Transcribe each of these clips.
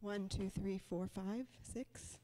1, 2, 3, 4, 5, 6.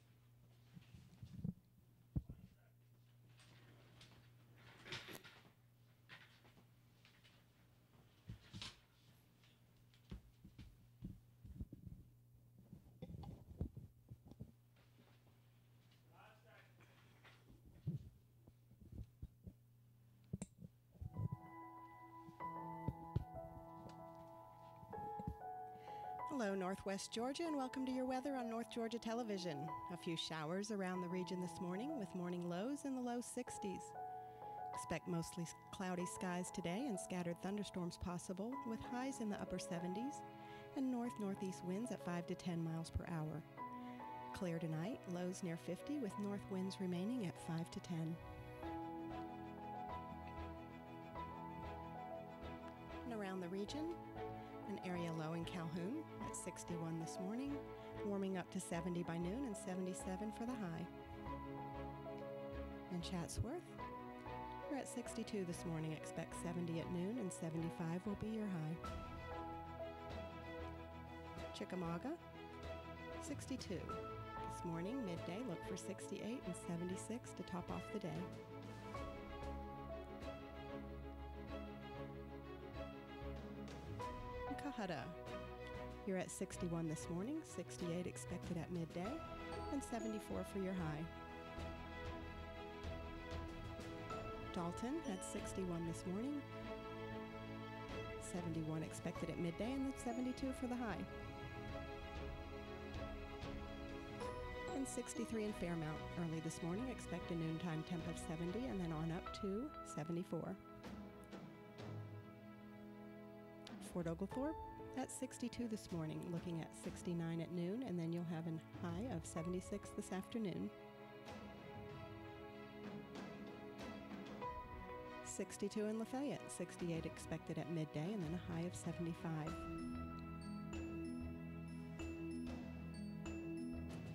Hello, Northwest Georgia, and welcome to your weather on North Georgia Television. A few showers around the region this morning with morning lows in the low 60s. Expect mostly cloudy skies today and scattered thunderstorms possible with highs in the upper 70s and north-northeast winds at 5 to 10 miles per hour. Clear tonight, lows near 50 with north winds remaining at 5 to 10. And around the region, an area low in Calhoun at 61 this morning, warming up to 70 by noon and 77 for the high. In Chatsworth, we're at 62 this morning, expect 70 at noon and 75 will be your high. Chickamauga, 62. This morning, midday, look for 68 and 76 to top off the day. Cohutta, you're at 61 this morning, 68 expected at midday, and 74 for your high. Dalton at 61 this morning, 71 expected at midday, and then 72 for the high. And 63 in Fairmount, early this morning, expect a noontime temp of 70, and then on up to 74. Fort Oglethorpe at 62 this morning, looking at 69 at noon, and then you'll have a high of 76 this afternoon. 62 in Lafayette, 68 expected at midday, and then a high of 75.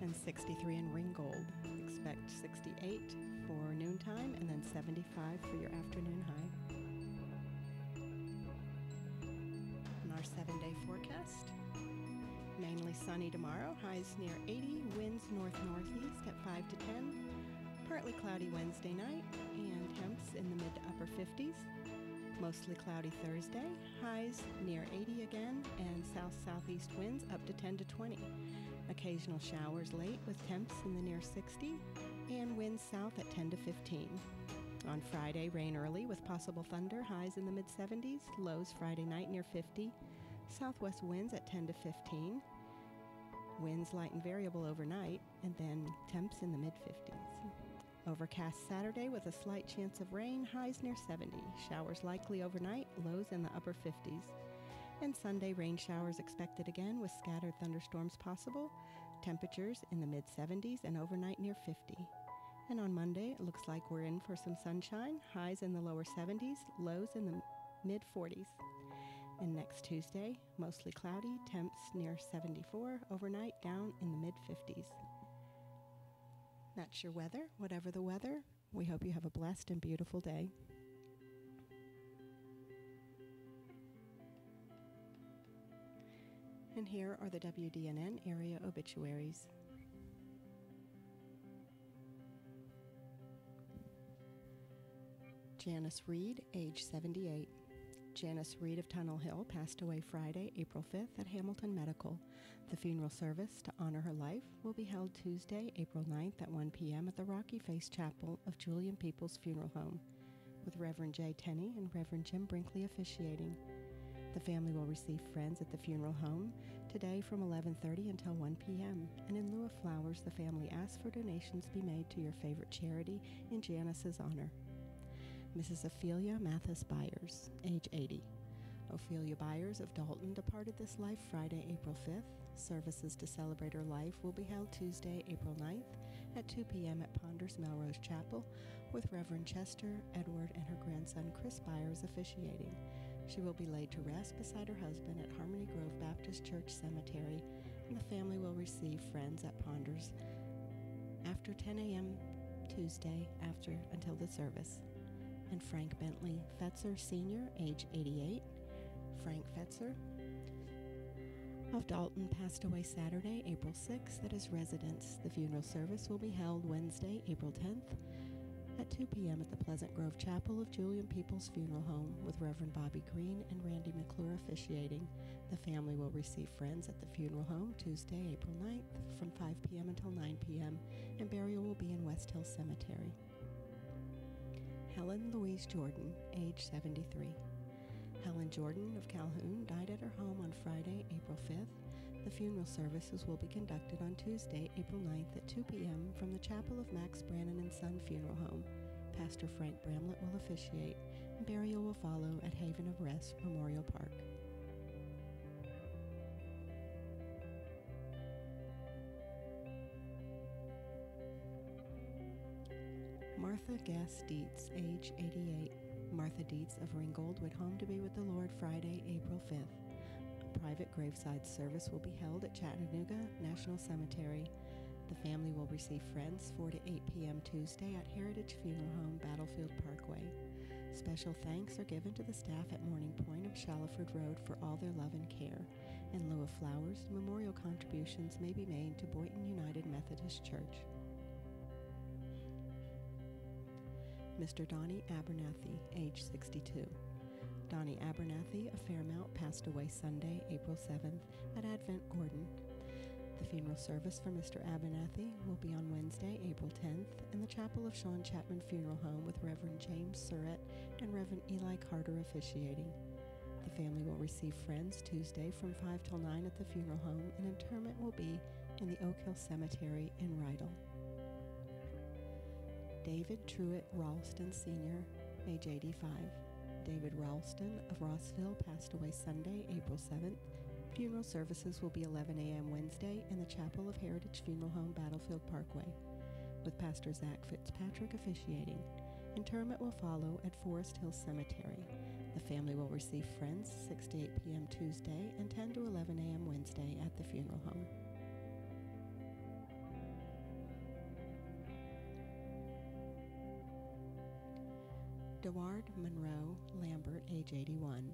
And 63 in Ringgold, expect 68 for noontime, and then 75 for your afternoon high. Our 7-day forecast. Mainly sunny tomorrow, highs near 80, winds north-northeast at 5 to 10. Partly cloudy Wednesday night and temps in the mid to upper 50s. Mostly cloudy Thursday, highs near 80 again and south-southeast winds up to 10 to 20. Occasional showers late with temps in the near 60 and winds south at 10 to 15. On Friday, rain early with possible thunder, highs in the mid-70s, lows Friday night near 50, southwest winds at 10 to 15, winds light and variable overnight, and then temps in the mid-50s. Overcast Saturday with a slight chance of rain, highs near 70, showers likely overnight, lows in the upper 50s. And Sunday, rain showers expected again with scattered thunderstorms possible, temperatures in the mid-70s and overnight near 50. And on Monday, it looks like we're in for some sunshine, highs in the lower 70s, lows in the mid-40s. And next Tuesday, mostly cloudy, temps near 74, overnight down in the mid-50s. That's your weather, whatever the weather. We hope you have a blessed and beautiful day. And here are the WDNN area obituaries. Janice Reed, age 78. Janice Reed of Tunnel Hill passed away Friday, April 5th at Hamilton Medical. The funeral service to honor her life will be held Tuesday, April 9th at 1 p.m. at the Rocky Face Chapel of Julian Peoples Funeral Home, with Reverend Jay Tenney and Reverend Jim Brinkley officiating. The family will receive friends at the funeral home today from 11:30 until 1 p.m. And in lieu of flowers, the family asks for donations be made to your favorite charity in Janice's honor. Mrs. Ophelia Mathis Byers, age 80. Ophelia Byers of Dalton departed this life Friday, April 5th. Services to celebrate her life will be held Tuesday, April 9th at 2 p.m. at Ponders Melrose Chapel, with Reverend Chester Edward and her grandson Chris Byers officiating. She will be laid to rest beside her husband at Harmony Grove Baptist Church Cemetery, and the family will receive friends at Ponders after 10 a.m. Tuesday until the service. And Frank Bentley Fetzer Sr., age 88. Frank Fetzer of Dalton passed away Saturday, April 6th at his residence. The funeral service will be held Wednesday, April 10th at 2 p.m. at the Pleasant Grove Chapel of Julian Peoples Funeral Home, with Reverend Bobby Green and Randy McClure officiating. The family will receive friends at the funeral home Tuesday, April 9th from 5 p.m. until 9 p.m., and burial will be in West Hill Cemetery. Helen Louise Jordan, age 73. Helen Jordan of Calhoun died at her home on Friday, April 5th. The funeral services will be conducted on Tuesday, April 9th at 2 p.m. from the Chapel of Max Brannon and Son Funeral Home. Pastor Frank Bramlett will officiate, and burial will follow at Haven of Rest Memorial Park. Martha Gass Dietz, age 88. Martha Dietz of Ringgold went home to be with the Lord Friday, April 5th. A private graveside service will be held at Chattanooga National Cemetery. The family will receive friends 4 to 8 p.m. Tuesday at Heritage Funeral Home, Battlefield Parkway. Special thanks are given to the staff at Morning Point of Shallowford Road for all their love and care. In lieu of flowers, memorial contributions may be made to Boynton United Methodist Church. Mr. Donnie Abernathy, age 62. Donnie Abernathy of Fairmount passed away Sunday, April 7th at Advent Gordon. The funeral service for Mr. Abernathy will be on Wednesday, April 10th in the Chapel of Sean Chapman Funeral Home, with Reverend James Surratt and Reverend Eli Carter officiating. The family will receive friends Tuesday from 5 till 9 at the funeral home, and interment will be in the Oak Hill Cemetery in Rydal. David Truitt Ralston Sr., age 85. David Ralston of Rossville passed away Sunday, April 7th. Funeral services will be 11 a.m. Wednesday in the Chapel of Heritage Funeral Home, Battlefield Parkway, with Pastor Zach Fitzpatrick officiating. Interment will follow at Forest Hill Cemetery. The family will receive friends 6 to 8 p.m. Tuesday and 10 to 11 a.m. Wednesday at the funeral home. Deward Monroe Lambert, age 81.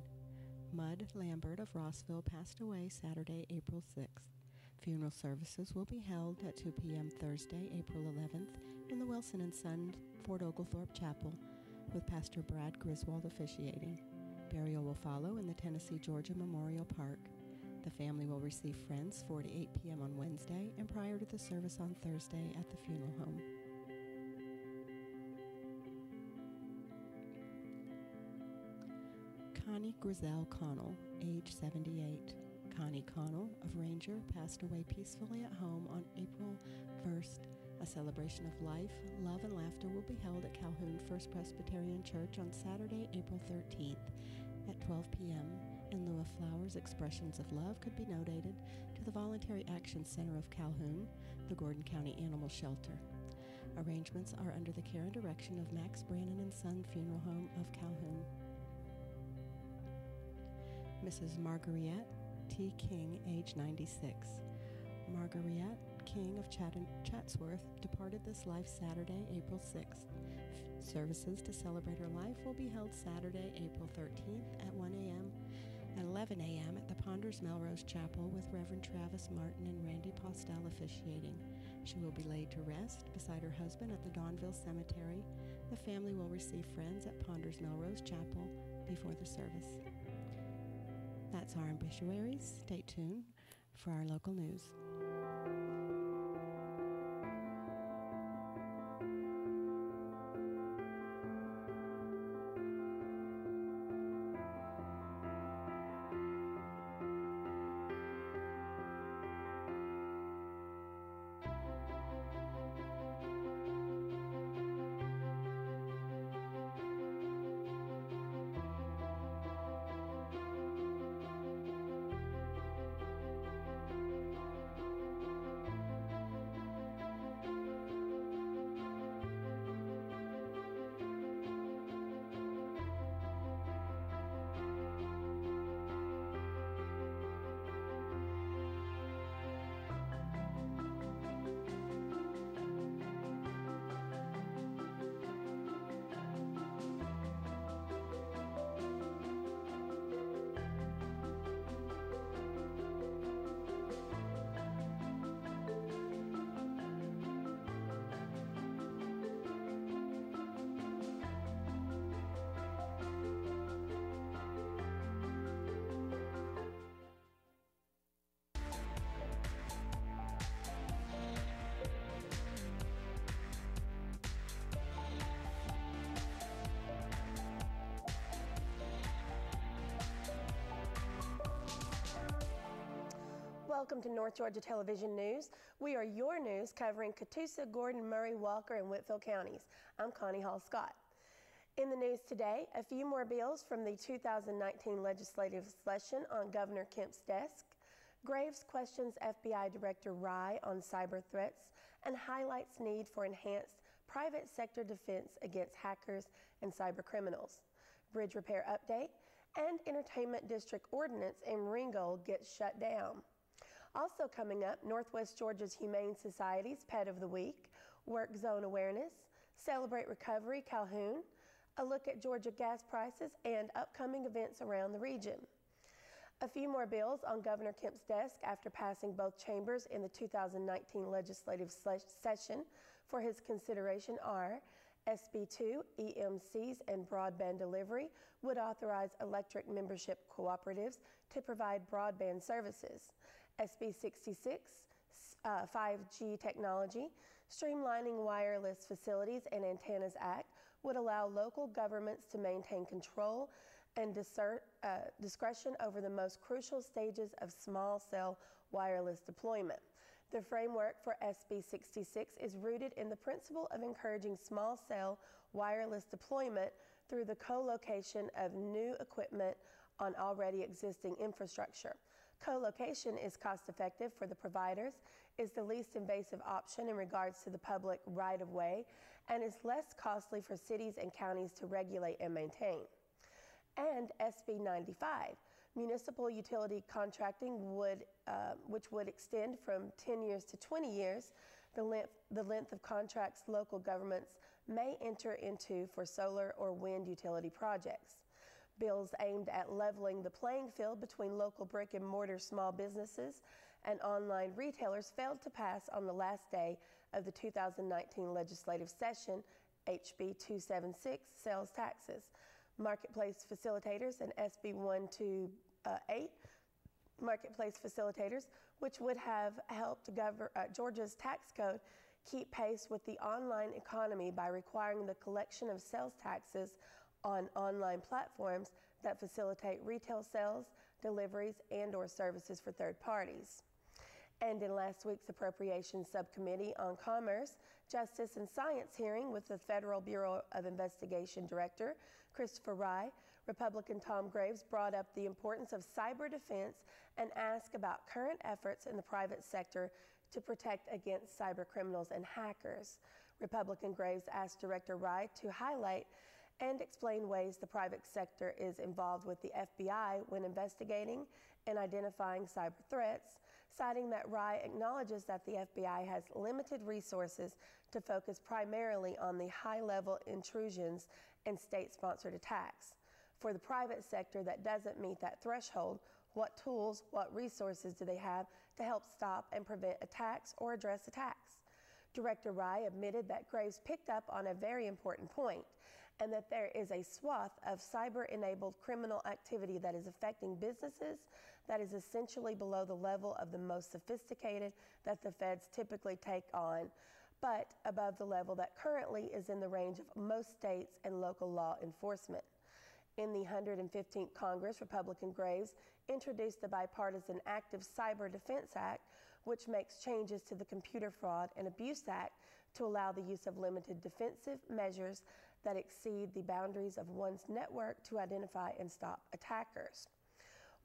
Mud Lambert of Rossville passed away Saturday, April 6th. Funeral services will be held at 2 p.m. Thursday, April 11th in the Wilson & Son Fort Oglethorpe Chapel, with Pastor Brad Griswold officiating. Burial will follow in the Tennessee-Georgia Memorial Park. The family will receive friends 4 to 8 p.m. on Wednesday and prior to the service on Thursday at the funeral home. Connie Grizel Connell, age 78. Connie Connell of Ranger passed away peacefully at home on April 1st. A celebration of life, love, and laughter will be held at Calhoun First Presbyterian Church on Saturday, April 13th at 12 p.m. In lieu of flowers, expressions of love could be donated to the Voluntary Action Center of Calhoun, the Gordon County Animal Shelter. Arrangements are under the care and direction of Max Brannon and Son Funeral Home of Calhoun. Mrs. Marguerite T. King, age 96. Marguerite King of Chatsworth departed this life Saturday, April 6th. Services to celebrate her life will be held Saturday, April 13th at 1 a.m. and 11 a.m. at the Ponders Melrose Chapel, with Reverend Travis Martin and Randy Postel officiating. She will be laid to rest beside her husband at the Dawnville Cemetery. The family will receive friends at Ponders Melrose Chapel before the service. That's our obituaries. Stay tuned for our local news. Welcome to North Georgia Television News. We are your news covering Catoosa, Gordon, Murray, Walker, and Whitfield counties. I'm Connie Hall Scott. In the news today, a few more bills from the 2019 legislative session on Governor Kemp's desk. Graves questions FBI Director Rye on cyber threats and highlights need for enhanced private sector defense against hackers and cyber criminals. Bridge repair update and entertainment district ordinance in Ringgold gets shut down. Also coming up, Northwest Georgia's Humane Society's Pet of the Week, Work Zone Awareness, Celebrate Recovery Calhoun, a look at Georgia gas prices, and upcoming events around the region. A few more bills on Governor Kemp's desk after passing both chambers in the 2019 legislative session for his consideration are SB2, EMCs and broadband delivery would authorize electric membership cooperatives to provide broadband services. SB 66, 5G technology, streamlining wireless facilities and antennas act would allow local governments to maintain control and discretion over the most crucial stages of small cell wireless deployment. The framework for SB 66 is rooted in the principle of encouraging small cell wireless deployment through the co-location of new equipment on already existing infrastructure. Co-location is cost-effective for the providers, is the least invasive option in regards to the public right-of-way, and is less costly for cities and counties to regulate and maintain. And SB 95, municipal utility contracting which would extend from 10 years to 20 years, the length of contracts local governments may enter into for solar or wind utility projects. Bills aimed at leveling the playing field between local brick and mortar small businesses and online retailers failed to pass on the last day of the 2019 legislative session, HB 276, sales taxes. Marketplace facilitators and SB 128, marketplace facilitators, which would have helped Georgia's tax code keep pace with the online economy by requiring the collection of sales taxes on online platforms that facilitate retail sales, deliveries, and/or services for third parties. And in last week's Appropriations Subcommittee on Commerce, Justice and Science hearing with the Federal Bureau of Investigation Director, Christopher Rye, Republican Tom Graves brought up the importance of cyber defense and asked about current efforts in the private sector to protect against cyber criminals and hackers. Republican Graves asked Director Rye to highlight and explain ways the private sector is involved with the FBI when investigating and identifying cyber threats, citing that Rye acknowledges that the FBI has limited resources to focus primarily on the high-level intrusions and state-sponsored attacks. For the private sector that doesn't meet that threshold, what tools, what resources do they have to help stop and prevent attacks or address attacks? Director Rye admitted that Graves picked up on a very important point, and that there is a swath of cyber-enabled criminal activity that is affecting businesses that is essentially below the level of the most sophisticated that the feds typically take on, but above the level that currently is in the range of most states and local law enforcement. In the 115th Congress, Republican Graves introduced the bipartisan Active Cyber Defense Act, which makes changes to the Computer Fraud and Abuse Act to allow the use of limited defensive measures that exceed the boundaries of one's network to identify and stop attackers.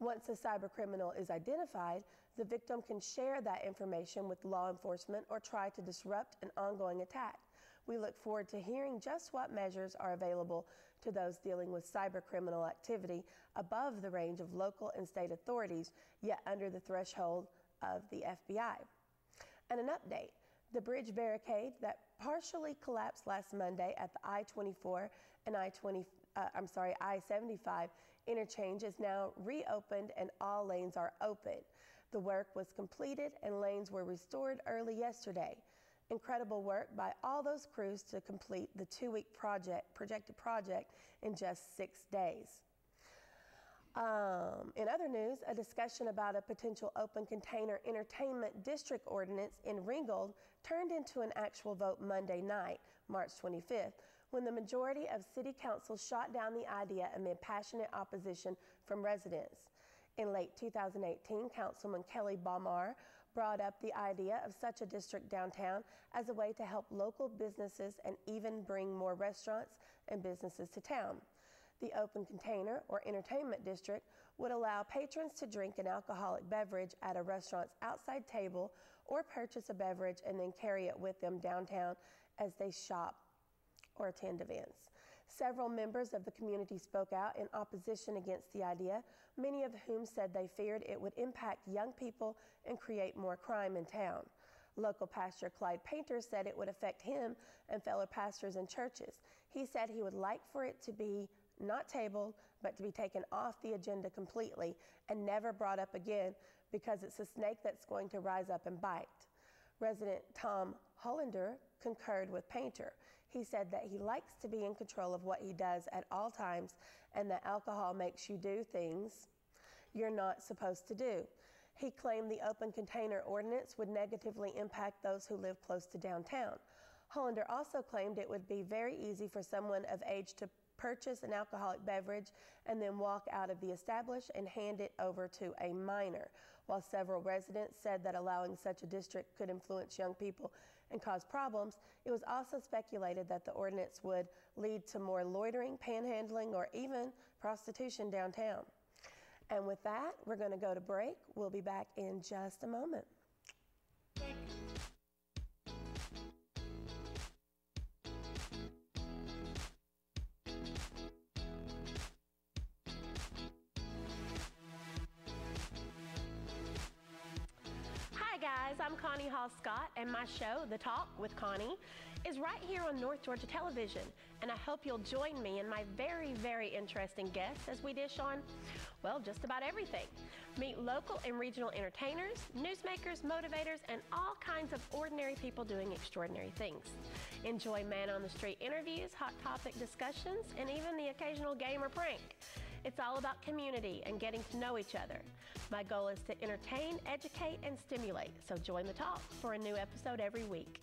Once a cyber criminal is identified, the victim can share that information with law enforcement or try to disrupt an ongoing attack. We look forward to hearing just what measures are available to those dealing with cyber criminal activity above the range of local and state authorities, yet under the threshold of the FBI. And an update. The bridge barricade that partially collapsed last Monday at the I-24 and I-75 interchange is now reopened and all lanes are open. The work was completed and lanes were restored early yesterday. Incredible work by all those crews to complete the 2-week projected project in just 6 days. In other news, a discussion about a potential open container entertainment district ordinance in Ringgold turned into an actual vote Monday night, March 25th, when the majority of City Council shot down the idea amid passionate opposition from residents. In late 2018, Councilman Kelly Baumar brought up the idea of such a district downtown as a way to help local businesses and even bring more restaurants and businesses to town. The open container or entertainment district would allow patrons to drink an alcoholic beverage at a restaurant's outside table or purchase a beverage and then carry it with them downtown as they shop or attend events. Several members of the community spoke out in opposition against the idea, many of whom said they feared it would impact young people and create more crime in town. Local pastor Clyde Painter said it would affect him and fellow pastors and churches. He said he would like for it to be not tabled, but to be taken off the agenda completely and never brought up again because it's a snake that's going to rise up and bite. Resident Tom Hollander concurred with Painter. He said that he likes to be in control of what he does at all times and that alcohol makes you do things you're not supposed to do. He claimed the open container ordinance would negatively impact those who live close to downtown. Hollander also claimed it would be very easy for someone of age to purchase an alcoholic beverage and then walk out of the establishment and hand it over to a minor. While several residents said that allowing such a district could influence young people and cause problems, it was also speculated that the ordinance would lead to more loitering, panhandling, or even prostitution downtown. And with that, we're going to go to break. We'll be back in just a moment. Hi guys, I'm Connie Hall Scott, and my show, The Talk with Connie, is right here on North Georgia Television, and I hope you'll join me and my very, very interesting guests as we dish on, well, just about everything. Meet local and regional entertainers, newsmakers, motivators, and all kinds of ordinary people doing extraordinary things. Enjoy man-on-the-street interviews, hot topic discussions, and even the occasional game or prank. It's all about community and getting to know each other. My goal is to entertain, educate, and stimulate, so join the talk for a new episode every week.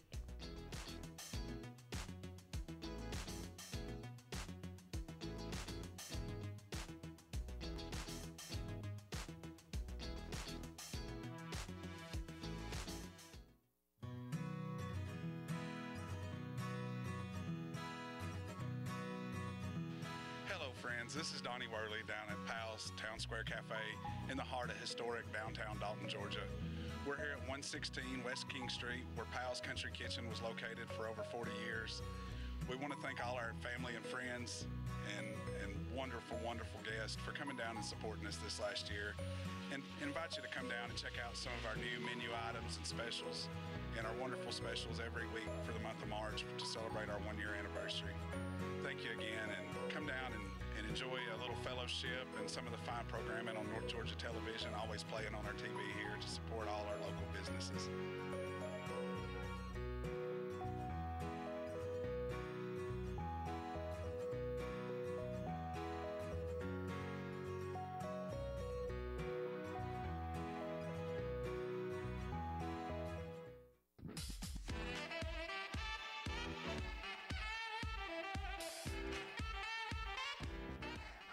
This is Donnie Worley down at Powell's Town Square Cafe in the heart of historic downtown Dalton, Georgia. We're here at 116 West King Street, where Powell's Country Kitchen was located for over 40 years. We want to thank all our family and friends and wonderful, wonderful guests for coming down and supporting us this last year, and invite you to come down and check out some of our new menu items and specials and our wonderful specials every week for the month of March to celebrate our 1-year anniversary. Thank you again, and come down and enjoy a little fellowship and some of the fine programming on North Georgia Television, always playing on our TV here to support all our local businesses.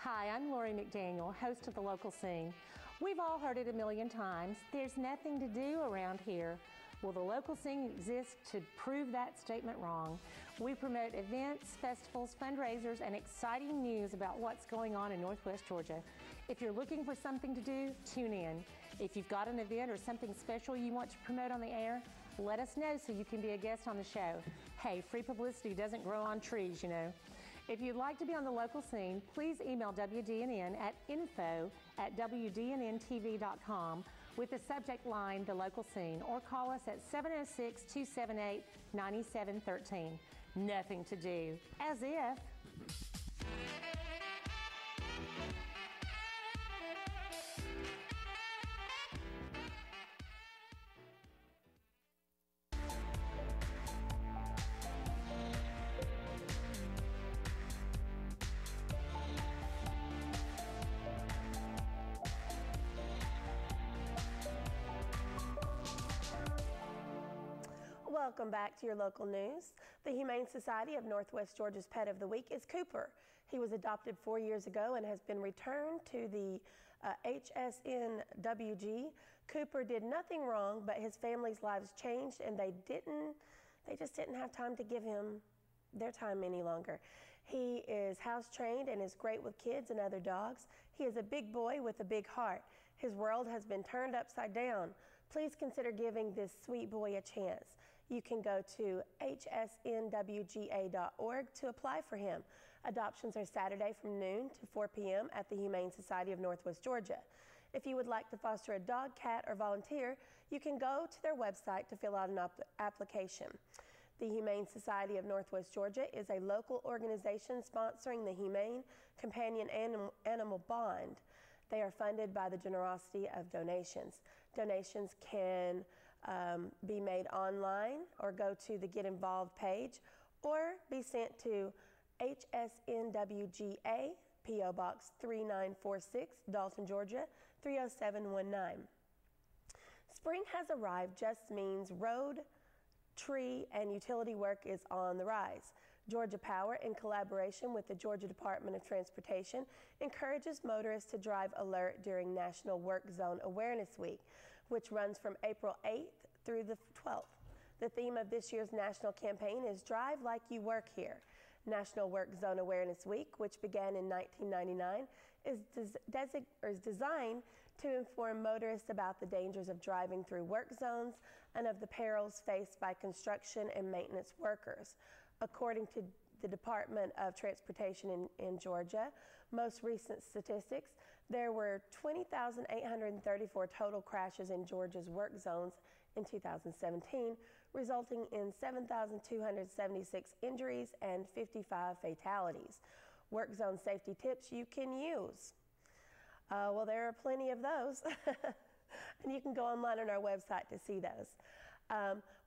Hi, I'm Lori McDaniel, host of The Local Scene. We've all heard it a million times. There's nothing to do around here. Well, The Local Scene exists to prove that statement wrong. We promote events, festivals, fundraisers, and exciting news about what's going on in Northwest Georgia. If you're looking for something to do, tune in. If you've got an event or something special you want to promote on the air, let us know so you can be a guest on the show. Hey, free publicity doesn't grow on trees, you know. If you'd like to be on The Local Scene, please email WDNN at info@WDNNTV.com with the subject line, The Local Scene, or call us at 706-278-9713. Nothing to do. As if. Welcome back to your local news. The Humane Society of Northwest Georgia's Pet of the Week is Cooper. He was adopted 4 years ago and has been returned to the HSNWG, Cooper did nothing wrong, but his family's lives changed, and they just didn't have time to give him their time any longer. He is house trained and is great with kids and other dogs. He is a big boy with a big heart. His world has been turned upside down. Please consider giving this sweet boy a chance. You can go to hsnwga.org to apply for him. Adoptions are Saturday from noon to 4 p.m. at the Humane Society of Northwest Georgia. If you would like to foster a dog, cat, or volunteer, you can go to their website to fill out an application. The Humane Society of Northwest Georgia is a local organization sponsoring the Humane Companion Animal Bond. They are funded by the generosity of donations. Donations can be made online or go to the Get Involved page or be sent to HSNWGA, P.O. Box 3946, Dalton, Georgia 30719. Spring has arrived just means road, tree, and utility work is on the rise. Georgia Power, in collaboration with the Georgia Department of Transportation, encourages motorists to drive alert during National Work Zone Awareness Week, which runs from April 8th through the 12th. The theme of this year's national campaign is Drive Like You Work Here. National Work Zone Awareness Week, which began in 1999, is designed to inform motorists about the dangers of driving through work zones and of the perils faced by construction and maintenance workers. According to the Department of Transportation in Georgia, most recent statistics, there were 20,834 total crashes in Georgia's work zones in 2017, resulting in 7,276 injuries and 55 fatalities. Work zone safety tips you can use. Well, there are plenty of those, and you can go online on our website to see those.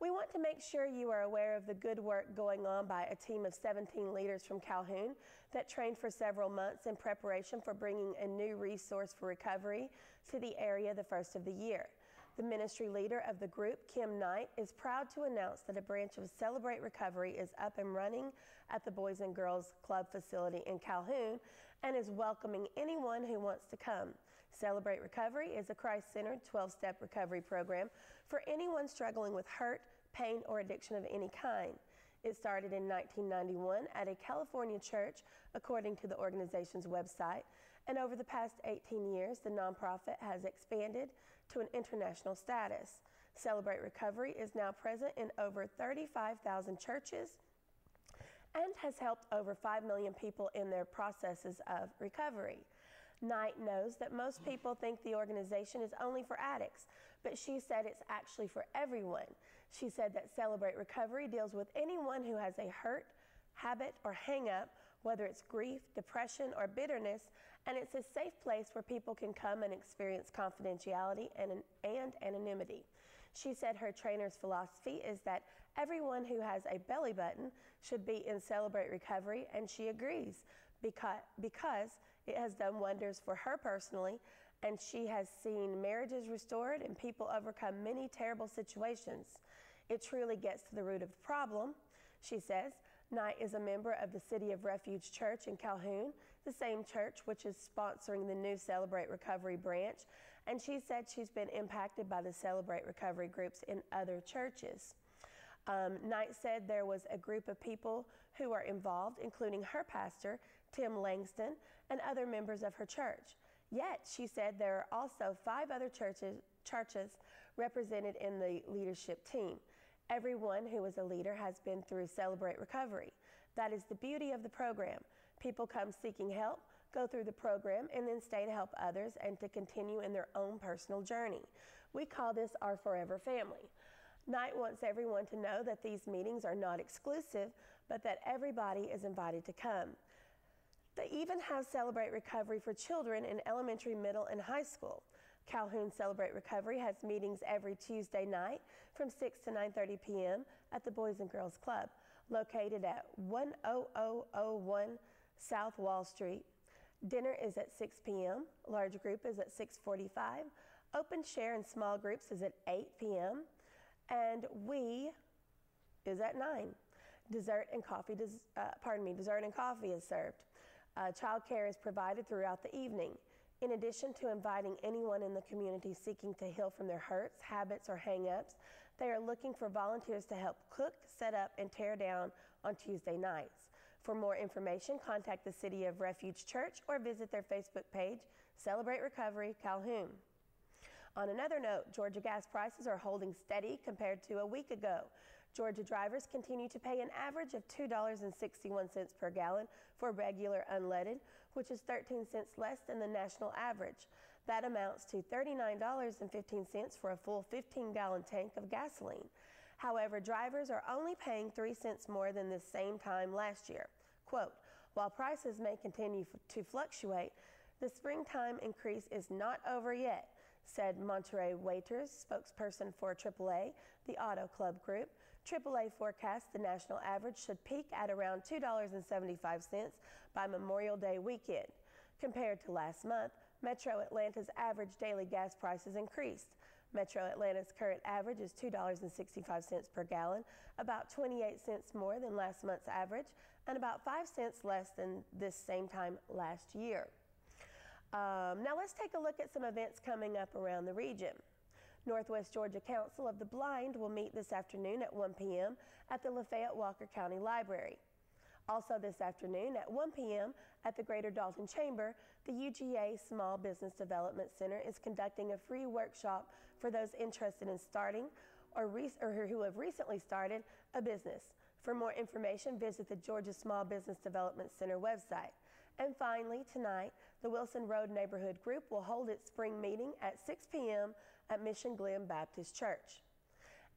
We want to make sure you are aware of the good work going on by a team of 17 leaders from Calhoun that trained for several months in preparation for bringing a new resource for recovery to the area the first of the year. The ministry leader of the group, Kim Knight, is proud to announce that a branch of Celebrate Recovery is up and running at the Boys and Girls Club facility in Calhoun and is welcoming anyone who wants to come. Celebrate Recovery is a Christ-centered 12-step recovery program for anyone struggling with hurt, pain, or addiction of any kind. It started in 1991 at a California church, according to the organization's website, and over the past 18 years, the nonprofit has expanded to an international status. Celebrate Recovery is now present in over 35,000 churches and has helped over 5 million people in their processes of recovery. Knight knows that most people think the organization is only for addicts, but she said it's actually for everyone. She said that Celebrate Recovery deals with anyone who has a hurt, habit, or hang-up, whether it's grief, depression, or bitterness, and it's a safe place where people can come and experience confidentiality and anonymity. She said her trainer's philosophy is that everyone who has a belly button should be in Celebrate Recovery, and she agrees because it has done wonders for her personally, and she has seen marriages restored and people overcome many terrible situations. It truly gets to the root of the problem, she says. Knight is a member of the City of Refuge Church in Calhoun, the same church which is sponsoring the new Celebrate Recovery branch, and she said she's been impacted by the Celebrate Recovery groups in other churches. Knight said there was a group of people who are involved, including her pastor, Tim Langston, and other members of her church. Yet, she said there are also 5 other churches represented in the leadership team. Everyone who is a leader has been through Celebrate Recovery. That is the beauty of the program. People come seeking help, go through the program, and then stay to help others and to continue in their own personal journey. We call this our forever family. Knight wants everyone to know that these meetings are not exclusive, but that everybody is invited to come. They even have Celebrate Recovery for children in elementary, middle, and high school. Calhoun Celebrate Recovery has meetings every Tuesday night from 6 to 9:30 p.m. at the Boys and Girls Club, located at 10001 South Wall Street. Dinner is at 6 p.m. Large group is at 6:45. Open share and small groups is at 8 p.m. And is at 9. Dessert and coffee is served. Child care is provided throughout the evening. In addition to inviting anyone in the community seeking to heal from their hurts, habits, or hang-ups, they are looking for volunteers to help cook, set up, and tear down on Tuesday nights. For more information, contact the City of Refuge Church or visit their Facebook page, Celebrate Recovery Calhoun. On another note, Georgia gas prices are holding steady compared to a week ago. Georgia drivers continue to pay an average of $2.61 per gallon for regular unleaded, which is 13 cents less than the national average. That amounts to $39.15 for a full 15-gallon tank of gasoline. However, drivers are only paying 3 cents more than this same time last year. Quote, while prices may continue to fluctuate, the springtime increase is not over yet, said Monterey Waiters, spokesperson for AAA, the Auto Club Group. AAA forecasts the national average should peak at around $2.75 by Memorial Day weekend. Compared to last month, Metro Atlanta's average daily gas prices increased. Metro Atlanta's current average is $2.65 per gallon, about 28 cents more than last month's average, and about 5 cents less than this same time last year. Now let's take a look at some events coming up around the region. Northwest Georgia Council of the Blind will meet this afternoon at 1 p.m. at the Lafayette Walker County Library. Also this afternoon at 1 p.m. at the Greater Dalton Chamber, the UGA Small Business Development Center is conducting a free workshop for those interested in starting or who have recently started a business. For more information, visit the Georgia Small Business Development Center website. And finally, tonight, the Wilson Road Neighborhood Group will hold its spring meeting at 6 p.m. at Mission Glen Baptist Church.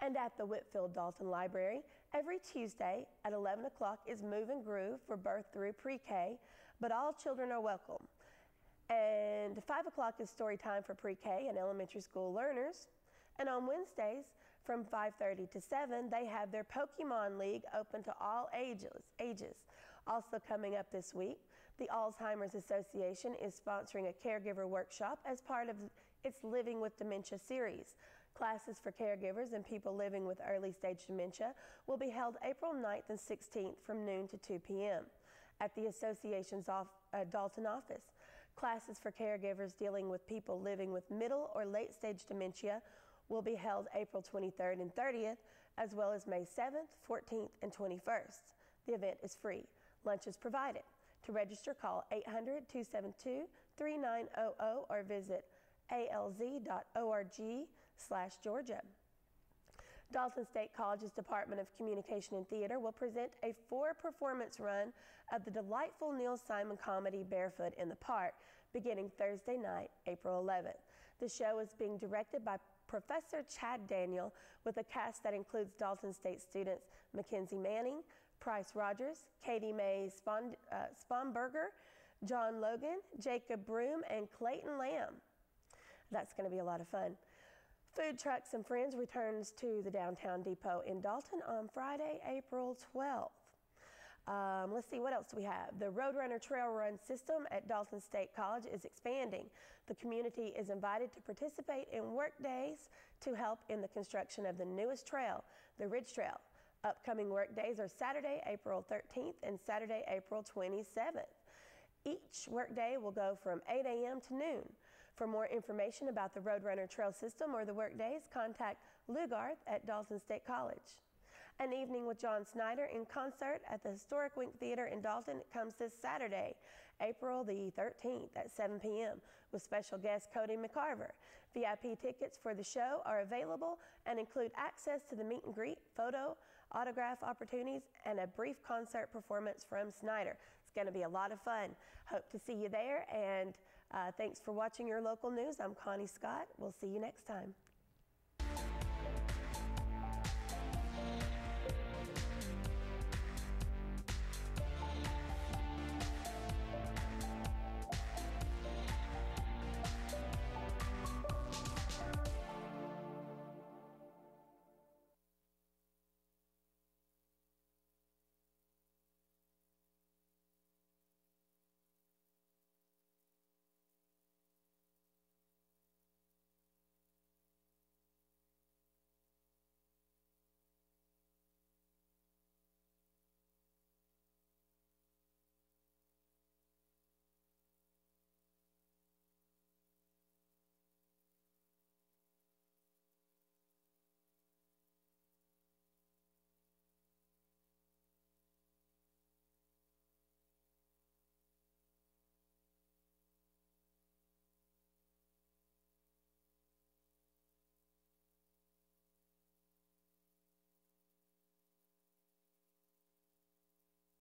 And at the Whitfield Dalton Library, every Tuesday at 11 o'clock is Move and Groove for birth through pre-K, but all children are welcome. And 5 o'clock is story time for pre-K and elementary school learners. And on Wednesdays from 5:30 to 7, they have their Pokemon League open to all ages. Also coming up this week, the Alzheimer's Association is sponsoring a caregiver workshop as part of its Living with Dementia series. Classes for caregivers and people living with early stage dementia will be held April 9th and 16th from noon to 2 p.m. at the association's Dalton office. Classes for caregivers dealing with people living with middle or late stage dementia will be held April 23rd and 30th, as well as May 7th, 14th, and 21st. The event is free. Lunch is provided. To register, call 800-272-3900 or visit alz.org/Georgia. Dalton State College's Department of Communication and Theater will present a 4-performance run of the delightful Neil Simon comedy Barefoot in the Park beginning Thursday night, April 11th. The show is being directed by Professor Chad Daniel with a cast that includes Dalton State students Mackenzie Manning, Price Rogers, Katie Mae Sponberger, John Logan, Jacob Broom, and Clayton Lamb. That's going to be a lot of fun. Food Trucks and Friends returns to the Downtown Depot in Dalton on Friday, April 12th. Let's see, what else do we have? The Roadrunner Trail Run system at Dalton State College is expanding. The community is invited to participate in work days to help in the construction of the newest trail, the Ridge Trail. Upcoming work days are Saturday, April 13th and Saturday, April 27th. Each work day will go from 8 a.m. to noon. For more information about the Roadrunner Trail System or the work days, contact Lou Garth at Dalton State College. An evening with John Snyder in concert at the Historic Wink Theater in Dalton comes this Saturday, April the 13th at 7 p.m. with special guest Cody McCarver. VIP tickets for the show are available and include access to the meet and greet, photo, autograph opportunities, and a brief concert performance from Snyder. It's going to be a lot of fun. Hope to see you there, and thanks for watching your local news. I'm Connie Scott. We'll see you next time.